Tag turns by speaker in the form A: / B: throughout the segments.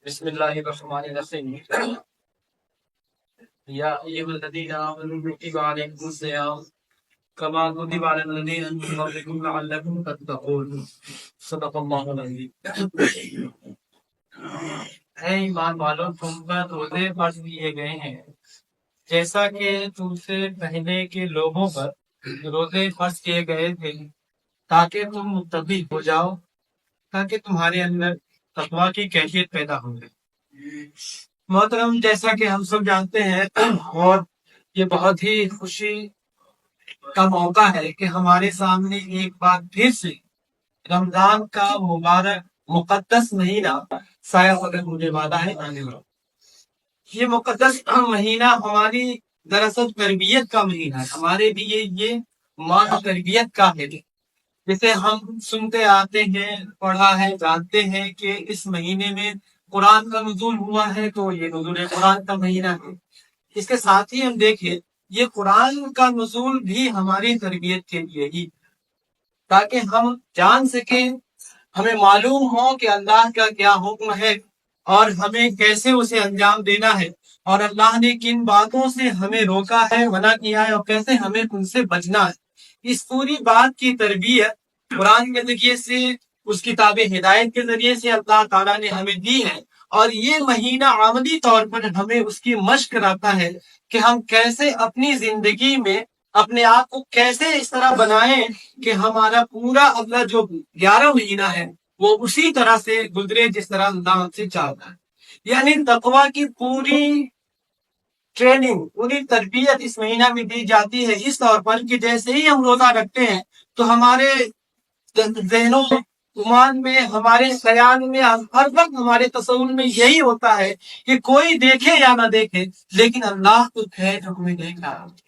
A: بسم الله الرحمن الرحيم. يا أيها الذين آمنوا كتب عليكم الصيام كما كتب على الذين من قبلكم لعلكم تتقون. صدق الله العظيم. اے ایمان والو، تم پر روزے فرض کیے گئے ہیں جیسا کہ تم سے پہلے کے لوگوں پر روزے فرض کیے گئے تھے، تاکہ تم متقی ہو جاؤ، تاکہ تمہارے اندر تقویٰ کی کیفیت پیدا ہو جائے۔ محترم، جیسا کہ ہم سب جانتے ہیں اور یہ بہت ہی خوشی کا موقع ہے کہ ہمارے سامنے ایک بار پھر سے رمضان کا مبارک مقدس مہینہ سایہ فلک ہونے والا ہے آنے والا۔ یہ مقدس مہینہ ہماری دراصل تربیت کا مہینہ ہے، ہمارے لیے یہ ماہ تربیت کا ہے، جسے ہم سنتے آتے ہیں، پڑھا ہے، جانتے ہیں کہ اس مہینے میں قرآن کا نزول ہوا ہے، تو یہ نزول قرآن کا مہینہ ہے۔ اس کے ساتھ ہی ہم دیکھیں، یہ قرآن کا نزول بھی ہماری تربیت کے لیے ہی، تاکہ ہم جان سکیں، ہمیں معلوم ہو کہ اللہ کا کیا حکم ہے اور ہمیں کیسے اسے انجام دینا ہے، اور اللہ نے کن باتوں سے ہمیں روکا ہے، منع کیا ہے، اور کیسے ہمیں ان سے بچنا ہے۔ اس پوری بات کی تربیت قرآن کے ذریعے سے، اس کتاب ہدایت کے ذریعے سے اللہ تعالیٰ نے ہمیں دی ہے، اور یہ مہینہ عملی طور پر ہمیں اس کی مشق کراتا ہے کہ ہم کیسے اپنی زندگی میں اپنے آپ کو کیسے اس طرح بنائیں کہ ہمارا پورا اگلا جو 11 مہینہ ہے وہ اسی طرح سے گزرے جس طرح اللہ ہم سے چاہتا ہے۔ یعنی تقویٰ کی پوری ٹریننگ، پوری تربیت اس مہینہ میں دی جاتی ہے، اس طور پر کہ جیسے ہی ہم روزہ رکھتے ہیں تو ہمارے ذہنوں میں، ایمان میں، ہمارے خیال میں، ہر وقت ہمارے تصور میں یہی ہوتا ہے کہ کوئی دیکھے یا نہ دیکھے لیکن اللہ تو ہے جو ہمیں دیکھ رہا ہے۔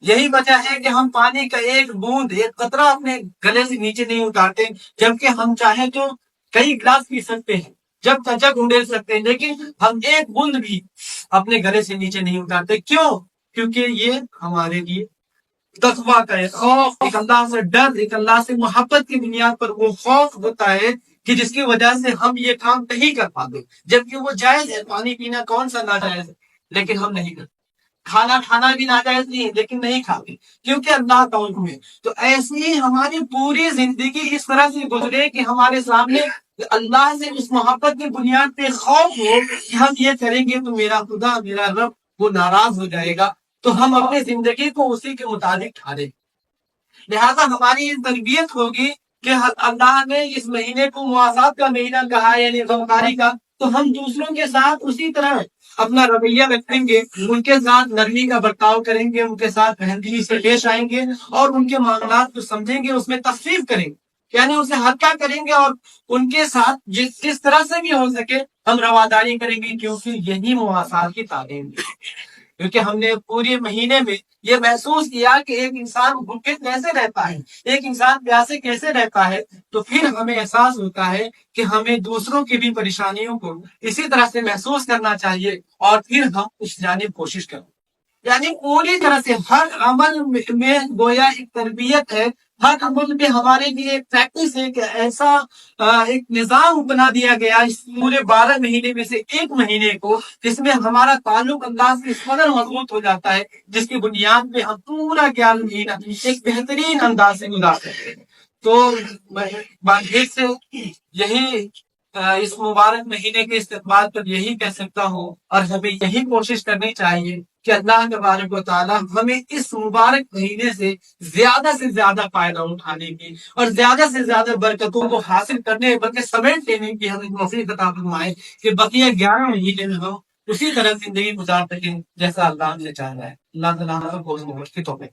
A: یہی وجہ ہے کہ ہم پانی کا ایک بوند، ایک قطرہ اپنے گلے سے نیچے نہیں اتارتے، جبکہ ہم چاہیں تو کئی گلاس پی سکتے ہیں، جب تک انڈیل سکتے ہیں، لیکن ہم ایک بوند بھی اپنے گلے سے نیچے نہیں اتارتے۔ کیوں؟ کیونکہ یہ ہمارے لیے تقویٰ کا ایک خوف، ایک اللہ سے ڈر، ایک اللہ سے محبت کی بنیاد پر وہ خوف ہوتا ہے کہ جس کی وجہ سے ہم یہ کام نہیں کر پاتے، جبکہ وہ جائز ہے۔ پانی پینا کون سا ناجائز ہے، لیکن ہم نہیں کرتے۔ کھانا کھانا بھی ناجائز نہیں ہے، لیکن نہیں کھاتے کیونکہ اللہ کا حکم ہے۔ تو ایسی ہی ہماری پوری زندگی اس طرح سے گزرے کہ ہمارے سامنے اللہ سے اس محبت کی بنیاد پہ خوف ہو کہ ہم یہ کریں گے تو میرا خدا، میرا رب وہ ناراض ہو جائے گا، تو ہم اپنی زندگی کو اسی کے مطابق ٹھہریں۔ لہذا ہماری یہ تربیت ہوگی کہ اللہ نے اس مہینے کو مواسات کا مہینہ کہا ہے، یعنی غمخواری کا، تو ہم دوسروں کے ساتھ اسی طرح اپنا رویہ رکھیں گے، ان کے ساتھ نرمی کا برتاؤ کریں گے، ان کے ساتھ مہربانی سے پیش آئیں گے، اور ان کے معاملات کو سمجھیں گے، اس میں تخفیف کریں گے، یعنی اسے ہلکا کریں گے، اور ان کے ساتھ جس طرح سے بھی ہو سکے ہم رواداری کریں گے، کیونکہ یہی مواسات کی تعلیم ہے۔ کیونکہ ہم نے پورے مہینے میں یہ محسوس کیا کہ ایک انسان بھوکے کیسے رہتا ہے، ایک انسان پیاسے کیسے رہتا ہے، تو پھر ہمیں احساس ہوتا ہے کہ ہمیں دوسروں کی بھی پریشانیوں کو اسی طرح سے محسوس کرنا چاہیے، اور پھر ہم اس جانب کوشش کریں۔ یعنی پوری طرح سے ہر عمل میں گویا ایک تربیت ہے، ہر عمل میں ہمارے لیے ایک پریکٹس ہے کہ ایسا ایک نظام بنا دیا گیا اس پورے 12 مہینے میں سے ایک مہینے کو، جس میں ہمارا تعلق اللہ سے اس قدر مضبوط ہو جاتا ہے، جس کی بنیاد پہ ہم پورا 11 مہینہ ایک بہترین انداز سے گزار سکتے ہیں۔ تو میں سے یہی اس مبارک مہینے کے استقبال پر یہی کہہ سکتا ہوں، اور ہمیں یہی کوشش کرنی چاہیے کہ اللہ تبارک و تعالیٰ ہمیں اس مبارک مہینے سے زیادہ فائدہ اٹھانے کی اور زیادہ سے زیادہ برکتوں کو حاصل کرنے، بلکہ سمیٹ لینے کی ہمیں توفیق عطا فرمائے کہ بقیہ 11 مہینے میں ہم اسی طرح زندگی گزار سکیں جیسا اللہ ہم سے چاہ رہا ہے۔ اللہ تعالیٰ کو توفیق